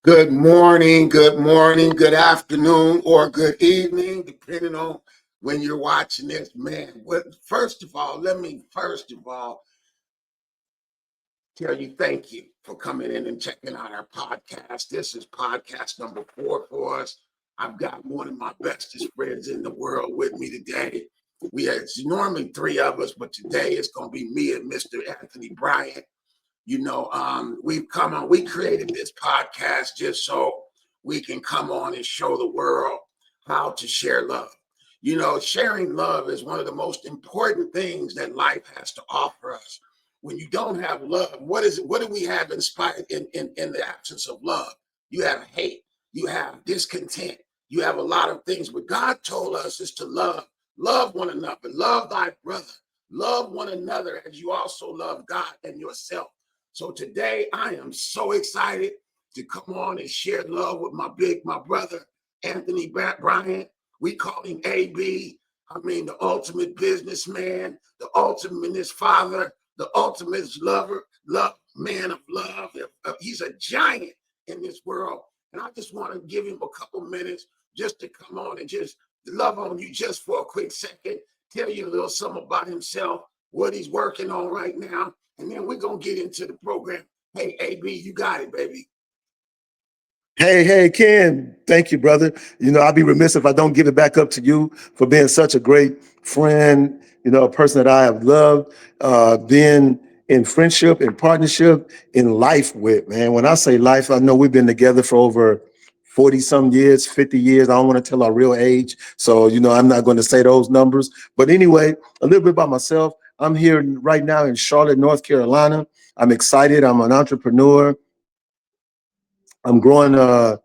Good morning, good afternoon, or good evening, depending on when you're watching this. Man, first of all, let me tell you thank you for coming in and checking out our podcast. This is podcast number 4 for us. I've got one of my bestest friends in the world with me today. It's normally 3 of us, but today it's going to be me and Mr. Anthony Bryant. We created this podcast just so we can come on and show the world how to share love. Sharing love is one of the most important things that life has to offer us. When you don't have love, what is it? What do we have inspired in the absence of love? You have hate, you have discontent, you have a lot of things. But God told us is to love one another, love thy brother, love one another as you also love God and yourself. So today I am so excited to come on and share love with my brother, Anthony Bryant. We call him AB. I mean, the ultimate businessman, the ultimate father, the ultimate man of love. He's a giant in this world. And I just want to give him a couple minutes just to come on and just love on you just for a quick second, tell you a little something about himself, what he's working on right now, and then we're going to get into the program. Hey, AB, you got it, baby. Hey, Ken. Thank you, brother. I'd be remiss if I don't give it back up to you for being such a great friend, a person that I have loved, being in friendship, in partnership, in life with, man. When I say life, I know we've been together for over 40 some years, 50 years. I don't want to tell our real age. So, I'm not going to say those numbers. But anyway, a little bit about myself. I'm here right now in Charlotte, North Carolina. I'm excited. I'm an entrepreneur. I'm growing I'm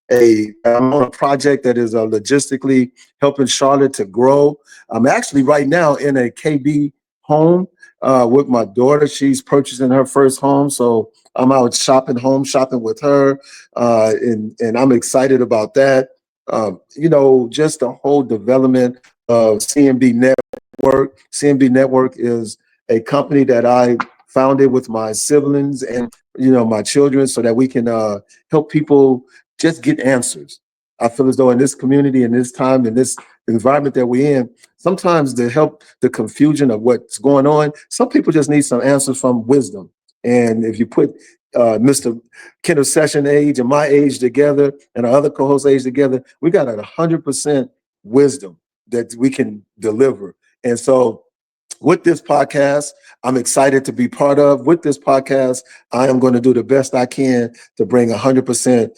on a project that is logistically helping Charlotte to grow. I'm actually right now in a KB home with my daughter. She's purchasing her first home, so I'm out shopping with her, and I'm excited about that. Just the whole development of CMB Network. CMB Network is a company that I founded with my siblings and my children, so that we can help people just get answers. I feel as though in this community, in this time, in this environment that we're in, sometimes to help the confusion of what's going on, some people just need some answers from wisdom. And if you put Mr. Kendall Session age and my age together and our other co-host age together, we got 100% wisdom that we can deliver. And so with this podcast, I'm excited to be part of. With this podcast, I am going to do the best I can to bring 100%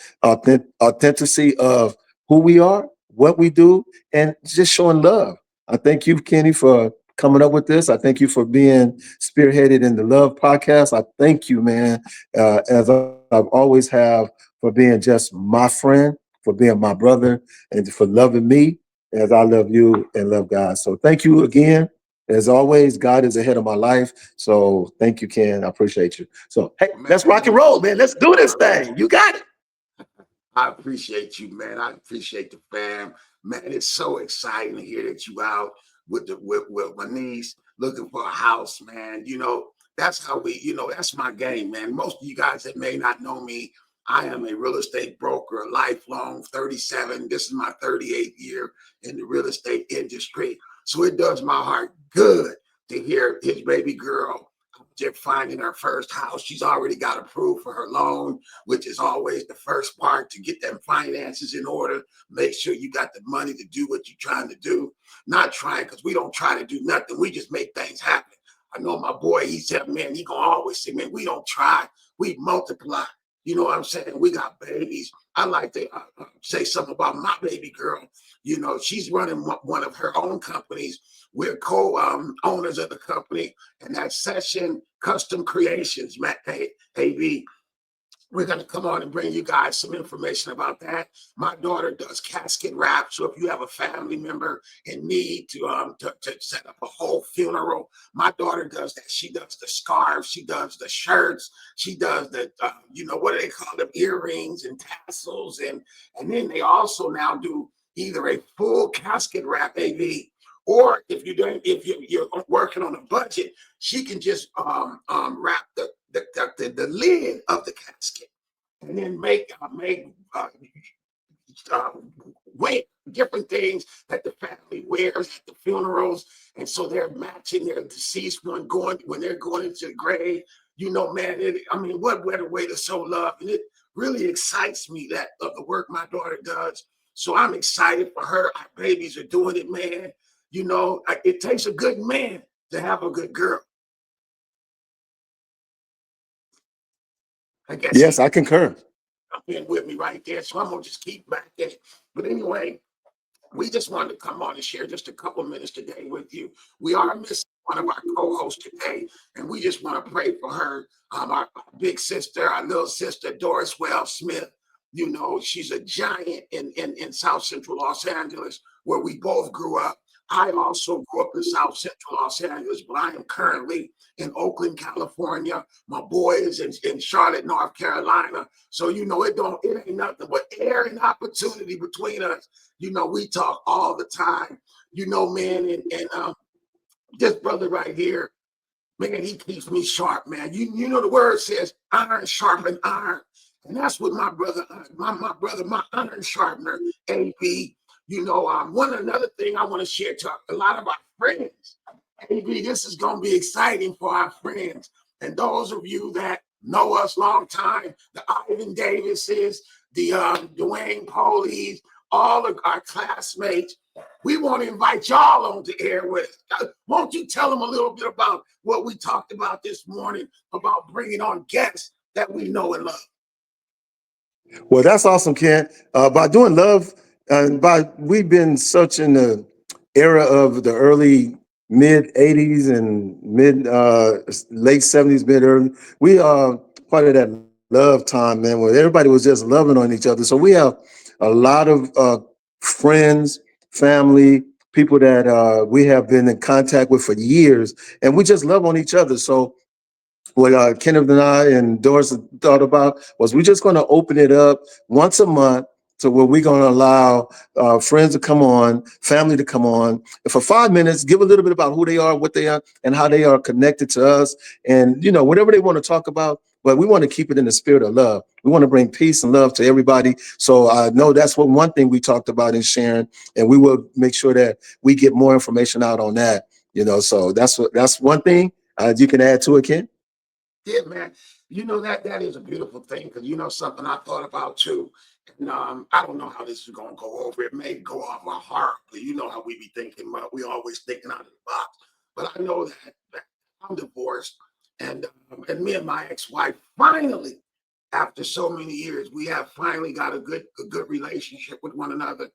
authenticity of who we are, what we do, and just showing love. I thank you, Kenny, for coming up with this. I thank you for being spearheaded in the Love Podcast. I thank you, man, as I've always have, for being just my friend, for being my brother, and for loving me as I love you and love God. So thank you again. As always, God is ahead of my life. So thank you, Ken. I appreciate you. So, hey, let's rock and roll, man. Let's do this thing. You got it. I appreciate you, man. I appreciate the fam. Man, it's so exciting to hear that you out with my niece looking for a house, man. That's how that's my game, man. Most of you guys that may not know me, I am a real estate broker, a lifelong 37. This is my 38th year in the real estate industry. So it does my heart good to hear his baby girl just finding her first house. She's already got approved for her loan, which is always the first part to get them finances in order. Make sure you got the money to do what you're trying to do. Not trying, because we don't try to do nothing. We just make things happen. I know my boy, he said, man, he gonna always say, man, we don't try, we multiply. You know what I'm saying? We got babies. I like to say something about my baby girl. She's running one of her own companies. We're co-owners of the company, and that's Session Custom Creations, Matt AB. We're going to come on and bring you guys some information about that. My daughter does casket wrap. So if you have a family member in need to set up a whole funeral, my daughter does that. She does the scarves. She does the shirts. She does the, what do they call them? Earrings and tassels. And then they also now do either a full casket wrap, AV, or if you're working on a budget, she can just wrap the lid of the casket. and then make uh, wear different things that the family wears at the funerals, and so they're matching their deceased one going when they're going into the grave. You know, man, I mean, what better way to show love? And it really excites me that of the work my daughter does. So I'm excited for her. Our babies are doing it, man. You know, it takes a good man to have a good girl. I guess Yes, he I concur. been with me right there. So I'm gonna just keep back in it. But anyway, we just wanted to come on and share just a couple minutes today with you. We are missing one of our co-hosts today, and we just want to pray for her. Our big sister, our little sister, Doris Wells Smith. You know, she's a giant in South Central Los Angeles, where we both grew up. I also grew up in South Central Los Angeles, but I am currently in Oakland, California. My boy is in Charlotte, North Carolina. So you know, it ain't nothing but air and opportunity between us. You know, we talk all the time. You know, man, and this brother right here, man, he keeps me sharp, man. You know the word says iron sharpen iron. And that's what my brother, my iron sharpener, AB. You know, another thing I want to share to a lot of our friends. AB, this is gonna be exciting for our friends. And those of you that know us long time, the Ivan Davises, the Dwayne Polies, all of our classmates, we want to invite y'all on the air with us. Won't you tell them a little bit about what we talked about this morning about bringing on guests that we know and love? Well, that's awesome, Ken. By doing love, and by we've been such in the era of the early mid '80s and mid late '70s, mid early. We are part of that love time, man, where everybody was just loving on each other. So we have a lot of friends, family, people that we have been in contact with for years, and we just love on each other. So what Kenneth and I and Doris thought about was we're just going to open it up once a month to where we're going to allow friends to come on, family to come on, and for 5 minutes, give a little bit about who they are, what they are, and how they are connected to us, and you know whatever they want to talk about. But we want to keep it in the spirit of love. We want to bring peace and love to everybody. So I know that's what one thing we talked about in sharing, and we will make sure that we get more information out on that. You know, so that's one thing you can add to it, Ken. Yeah, man. You know that is a beautiful thing because you know something I thought about too. And I don't know how this is gonna go over. It may go off our heart, but you know how we be thinking, but we always thinking out of the box. But I know that I'm divorced, and me and my ex-wife finally, after so many years, we have finally got a good relationship with one another.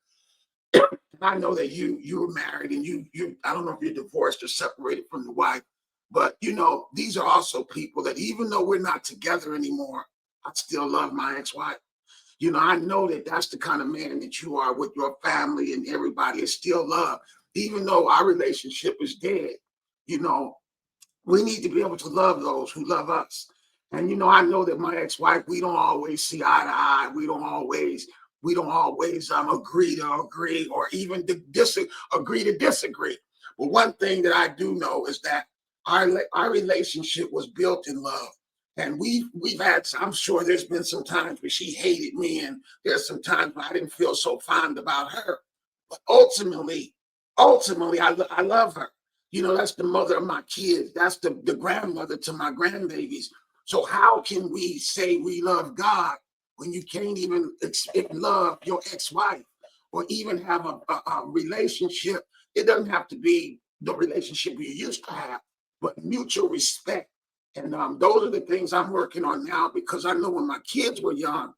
I know that you were married and you I don't know if you're divorced or separated from the wife, but you know, these are also people that even though we're not together anymore, I still love my ex-wife. You know, I know that that's the kind of man that you are with your family and everybody is still love. Even though our relationship is dead, you know, we need to be able to love those who love us. And you know, I know that my ex-wife, we don't always see eye to eye. We don't always agree to agree or even agree to disagree. But one thing that I do know is that our relationship was built in love. And we've had, I'm sure there's been some times where she hated me, and there's some times where I didn't feel so fond about her. But ultimately, I love her. You know, that's the mother of my kids. That's the grandmother to my grandbabies. So how can we say we love God when you can't even love your ex-wife or even have a relationship? It doesn't have to be the relationship you used to have, but mutual respect. And those are the things I'm working on now because I know when my kids were young,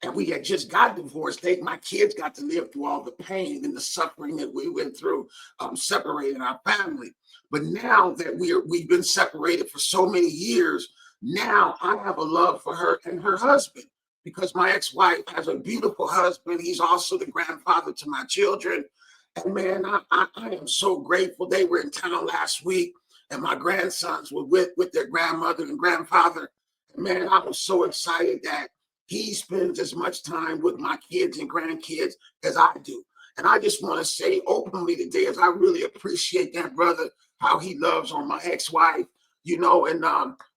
and we had just got divorced. My kids got to live through all the pain and the suffering that we went through, separating our family. But now that we've been separated for so many years, now I have a love for her and her husband because my ex-wife has a beautiful husband. He's also the grandfather to my children. And man, I am so grateful. They were in town last week, and my grandsons were with their grandmother and grandfather. Man, I was so excited that he spends as much time with my kids and grandkids as I do. And I just want to say openly today, as I really appreciate that brother, how he loves on my ex-wife. you know, and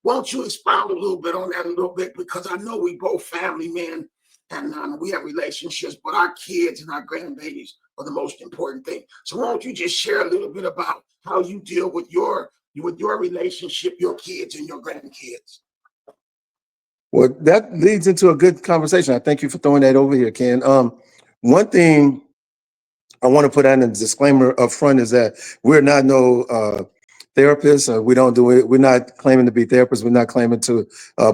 won't you expound a little bit on that a little bit? Because I know we both family men and we have relationships, but our kids and our grandbabies are the most important thing. So won't you just share a little bit about how you deal with your relationship, your kids and your grandkids? Well, that leads into a good conversation. I thank you for throwing that over here, Ken. One thing I want to put out a disclaimer up front is that we're not no therapists. We don't do it. We're not claiming to be therapists. We're not claiming to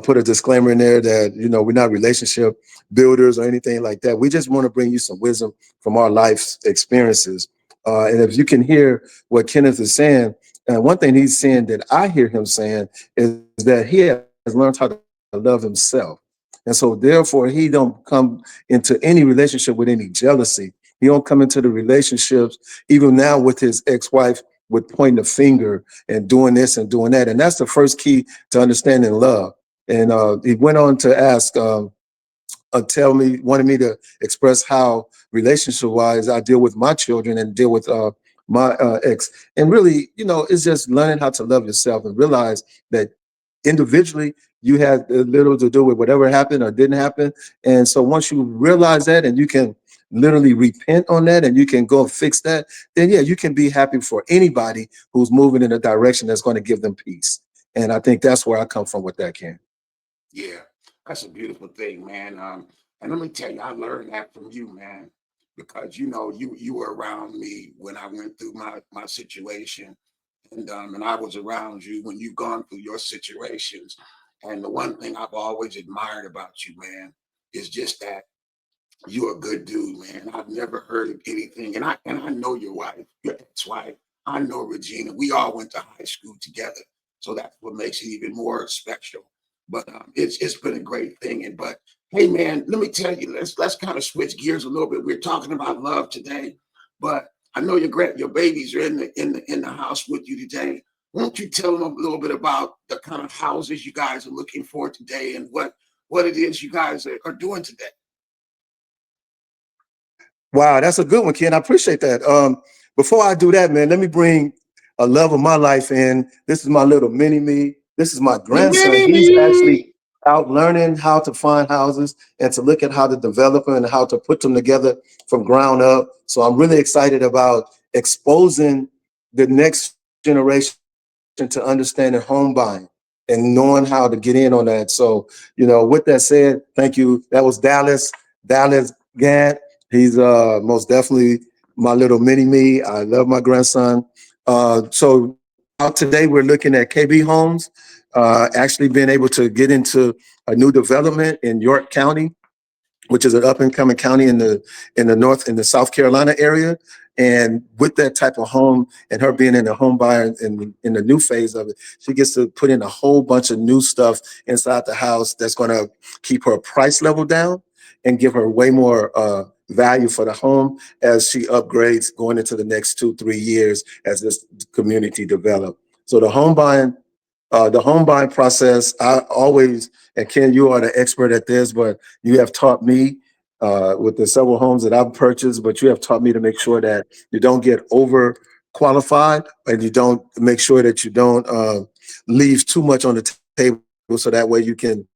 put a disclaimer in there that, you know, we're not relationship builders or anything like that. We just want to bring you some wisdom from our life's experiences. And if you can hear what Kenneth is saying, one thing he's saying that I hear him saying is that he has learned how to love himself. And so therefore he don't come into any relationship with any jealousy. He don't come into the relationships, even now with his ex-wife, with pointing the finger and doing this and doing that. And that's the first key to understanding love. And he went on to ask, wanted me to express how relationship-wise I deal with my children and deal with my ex. And really, you know, it's just learning how to love yourself and realize that individually you had little to do with whatever happened or didn't happen. And so once you realize that and you can literally repent on that and you can go fix that, then yeah, you can be happy for anybody who's moving in a direction that's going to give them peace. And I think that's where I come from with that, Ken. Yeah, that's a beautiful thing, man. And let me tell you, I learned that from you, man, because you know you were around me when I went through my situation, and I was around you when you've gone through your situations. And the one thing I've always admired about you, man, is just that you're a good dude, man. I've never heard of anything, and I know your wife, your ex-wife. I know Regina. We all went to high school together, so that's what makes it even more special. But it's been a great thing. And but hey, man, let me tell you, let's kind of switch gears a little bit. We're talking about love today, but I know your babies are in the house with you today. Won't you tell them a little bit about the kind of houses you guys are looking for today and what it is you guys are doing today? Wow, that's a good one, Ken. I appreciate that. Before I do that, man, let me bring a love of my life in. This is my little mini me. This is my grandson. He's actually out learning how to find houses and to look at how to develop them and how to put them together from ground up. So I'm really excited about exposing the next generation to understanding home buying and knowing how to get in on that. So, you know, with that said, thank you. That was Dallas Gant. He's most definitely my little mini me. I love my grandson. So out today, we're looking at KB Homes, actually being able to get into a new development in York County, which is an up and coming county in the South Carolina area. And with that type of home and her being in a home buyer in the new phase of it, she gets to put in a whole bunch of new stuff inside the house that's going to keep her price level down and give her way more value for the home as she upgrades going into the next 2-3 years as this community develops. So the home buying process, I always, and Ken, you are the expert at this, but you have taught me with the several homes that I've purchased, but you have taught me to make sure that you don't get over qualified and you don't make sure that you don't leave too much on the table so that way you can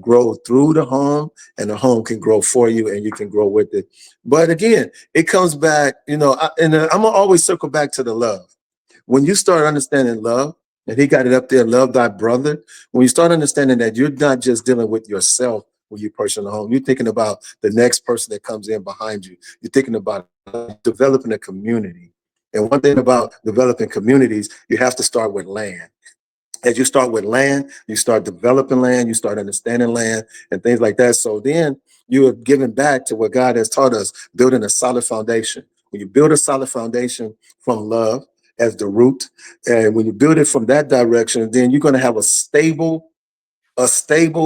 grow through the home and the home can grow for you and you can grow with it. But again, it comes back, you know, I'm gonna always circle back to the love. When you start understanding love, and he got it up there, love thy brother. When you start understanding that you're not just dealing with yourself when you purchase a home, you're thinking about the next person that comes in behind you. You're thinking about developing a community. And one thing about developing communities, you have to start with land. As you start with land, you start developing land, you start understanding land and things like that. So then you are giving back to what God has taught us, building a solid foundation. When you build a solid foundation from love as the root, and when you build it from that direction, then you're going to have a stable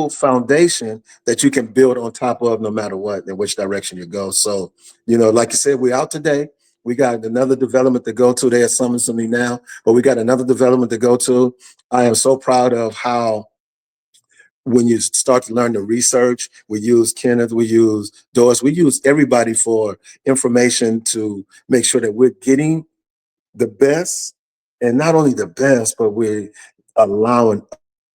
foundation that you can build on top of no matter what, in which direction you go. So, you know, like you said, we're out today. We got another development to go to. They are summoning to me now, but we got another development to go to. I am so proud of how when you start to learn the research, we use Kenneth, we use Doris, we use everybody for information to make sure that we're getting the best and not only the best, but we're allowing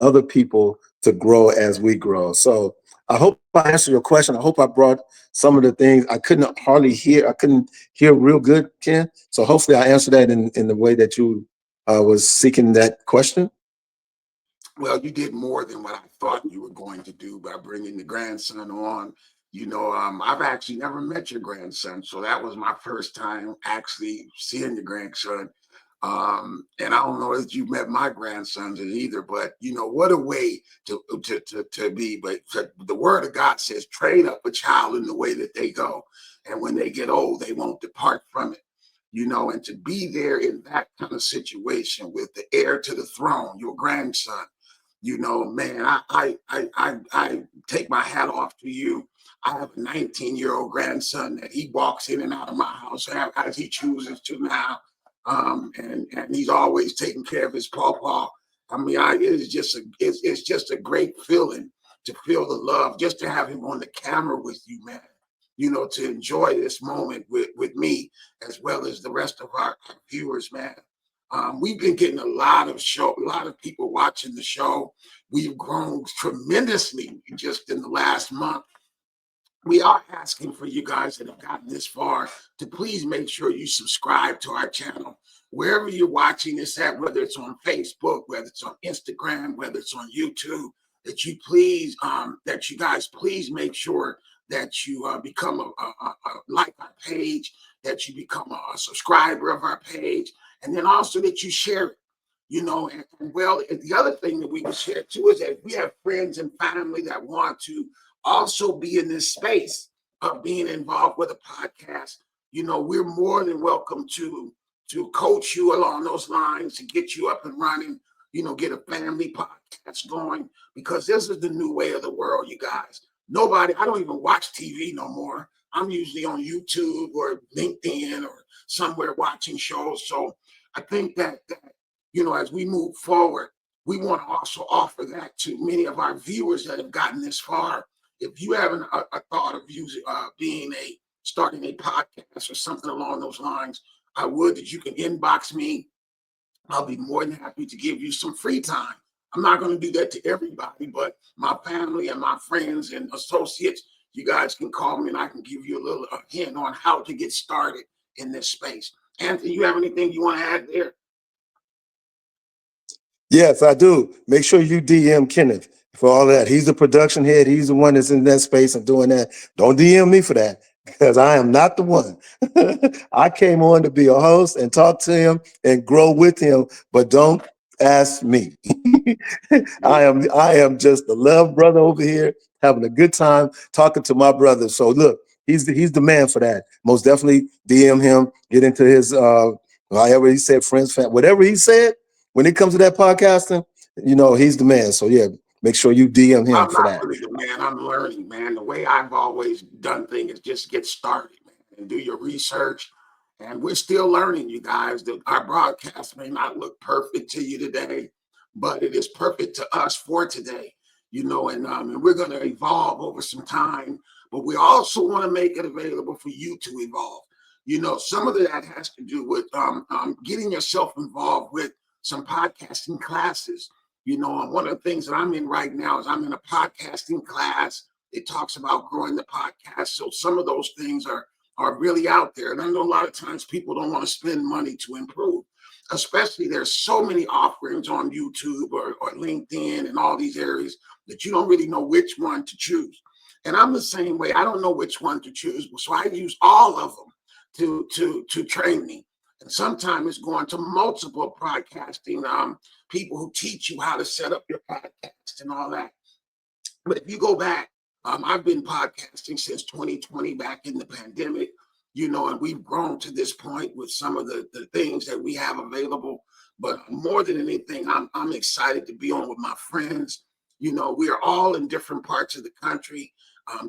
other people to grow as we grow. So I hope I answered your question. I hope I brought some of the things I couldn't hardly hear. I couldn't hear real good, Ken. So hopefully I answered that in the way that you was seeking that question. Well, you did more than what I thought you were going to do by bringing the grandson on. I've actually never met your grandson, so that was my first time actually seeing your grandson. And I don't know if you met my grandsons either, but what a way to be. But the word of God says, train up a child in the way that they go, and when they get old, they won't depart from it. And to be there in that kind of situation with the heir to the throne, your grandson, man, I take my hat off to you. I have a 19-year-old grandson that he walks in and out of my house as he chooses to now. And he's always taking care of his pawpaw. I mean, it's just a great feeling to feel the love, just to have him on the camera with you, man. To enjoy this moment with me as well as the rest of our viewers, man. We've been getting a lot of people watching the show. We've grown tremendously just in the last month. We are asking for you guys that have gotten this far to please make sure you subscribe to our channel. Wherever you're watching this at, whether it's on Facebook, whether it's on Instagram, whether it's on YouTube, that you guys please make sure that you become like our page, that you become a subscriber of our page, and then also that you share it. And the other thing that we can share too is that we have friends and family that want to also be in this space of being involved with a podcast. We're more than welcome to coach you along those lines, to get you up and running, get a family podcast going, because this is the new way of the world, you guys. I don't even watch TV no more. I'm usually on YouTube or LinkedIn or somewhere watching shows. So I think that as we move forward, we want to also offer that to many of our viewers that have gotten this far. If you have a thought of starting a podcast or something along those lines, I would that you can inbox me. I'll be more than happy to give you some free time. I'm not going to do that to everybody, but my family and my friends and associates, you guys can call me and I can give you a little hint on how to get started in this space. Anthony, you have anything you want to add there? Yes, I do. Make sure you DM Kenneth for all that. He's the production head. He's the one that's in that space and doing that. Don't DM me for that because I am not the one. I came on to be a host and talk to him and grow with him, but don't ask me. I am just the love brother over here having a good time talking to my brother. So look, he's the man for that. Most definitely DM him, get into his however he said, friends, family, whatever he said. When it comes to that podcasting, he's the man. So yeah, make sure you DM him I'm for not that. really the man. I'm learning, man. The way I've always done things is just get started, man, and do your research. And we're still learning, you guys. Our broadcast may not look perfect to you today, but it is perfect to us for today. And we're going to evolve over some time, but we also want to make it available for you to evolve. Some of that has to do with getting yourself involved with some podcasting classes. And one of the things that I'm in right now is I'm in a podcasting class. It talks about growing the podcast. So some of those things are really out there. And I know a lot of times people don't want to spend money to improve, especially there's so many offerings on YouTube or LinkedIn and all these areas that you don't really know which one to choose. And I'm the same way. I don't know which one to choose. So I use all of them to train me. And sometimes it's going to multiple podcasting people who teach you how to set up your podcast and all that. But if you go back, I've been podcasting since 2020, back in the pandemic, and we've grown to this point with some of the things that we have available. But more than anything, I'm excited to be on with my friends. We are all in different parts of the country.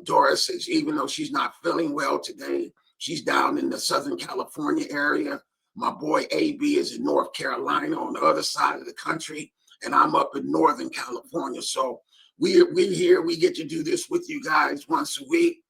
Doris is, even though she's not feeling well today, she's down in the Southern California area. My boy AB is in North Carolina on the other side of the country, and I'm up in Northern California. So we're here. We get to do this with you guys once a week.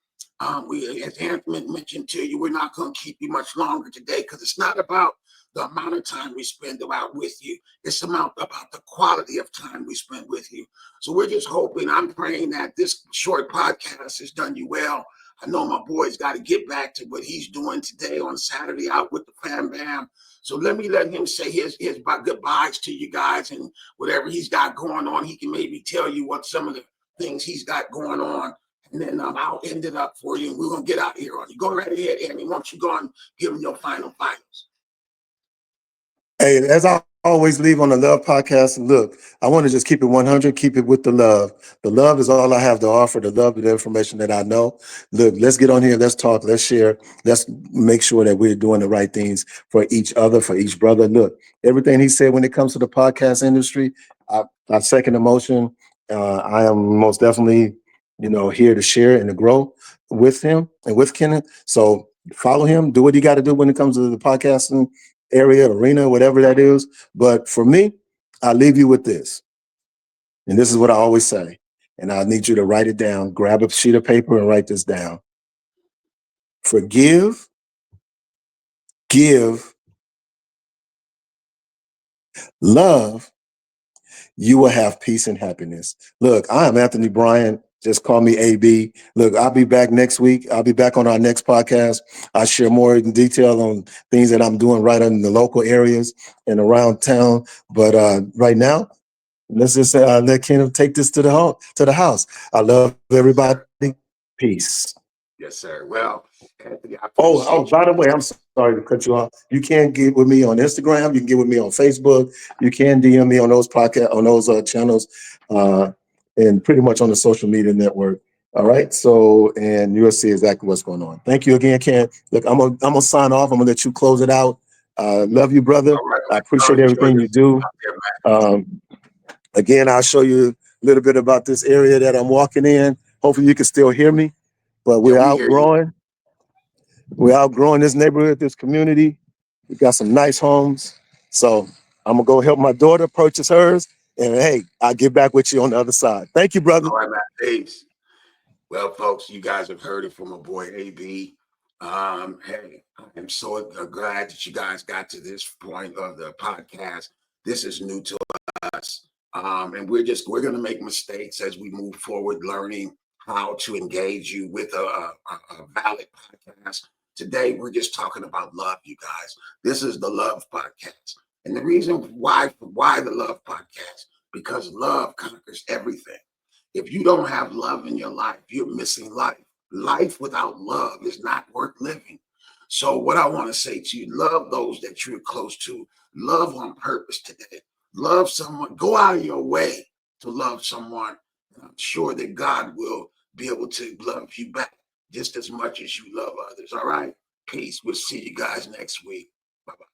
As Anthony mentioned to you, we're not going to keep you much longer today because it's not about the amount of time we spend about with you. It's about the quality of time we spend with you. So we're just hoping, I'm praying that this short podcast has done you well. I know my boy's got to get back to what he's doing today on Saturday out with the Fam Bam. So let him say his goodbyes to you guys, and whatever he's got going on, he can maybe tell you what some of the things he's got going on. And then I'll end it up for you, and we're going to get out of here on you. Go right ahead, Andy. Why don't you go and give them your finals? Hey, as I always leave on the Love Podcast, and look, I want to just keep it 100, keep it with the love. The love is all I have to offer, the love and the information that I know. Look, let's get on here, let's talk, let's share, let's make sure that we're doing the right things for each other, for each brother. Look, everything he said when it comes to the podcast industry, I second the motion. I am most definitely, here to share and to grow with him and with Kenneth. So follow him, do what you got to do when it comes to the podcasting area, arena, whatever that is. But for me, I leave you with this. And this is what I always say. And I need you to write it down. Grab a sheet of paper and write this down. Forgive, give, love, you will have peace and happiness. Look, I am Anthony Bryant. Just call me AB. Look, I'll be back next week. I'll be back on our next podcast. I'll share more in detail on things that I'm doing right in the local areas and around town. But right now, let's just let Kenneth take this to the house. I love everybody. Peace. Yes, sir. Well, Anthony, I Oh, appreciate you. by the way, I'm sorry to cut you off. You can get with me on Instagram. You can get with me on Facebook. You can DM me on those channels, and pretty much on the social media network. All right. So, and you'll see exactly what's going on. Thank you again, Ken. Look, I'm gonna sign off. I'm gonna let you close it out. Love you, brother. All right. I appreciate Enjoy everything you do. yourself out there, man. Again, I'll show you a little bit about this area that I'm walking in. Hopefully you can still hear me, but Yeah, we hear you. we're outgrowing this neighborhood, this community. We got some nice homes. So I'm gonna go help my daughter purchase hers. And hey, I'll get back with you on the other side. Thank you, brother. All right, man. Peace. Well, folks, you guys have heard it from my boy AB. Hey, I'm so glad that you guys got to this point of the podcast. This is new to us. And we're gonna make mistakes as we move forward, learning how to engage you with a valid podcast. Today, we're just talking about love, you guys. This is the Love Podcast. And the reason why the Love Podcast, because love conquers everything. If you don't have love in your life, you're missing life. Life without love is not worth living. So, what I want to say to you, love those that you're close to. Love on purpose today. Love someone. Go out of your way to love someone. And I'm sure that God will be able to love you back just as much as you love others. All right. Peace. We'll see you guys next week. Bye bye.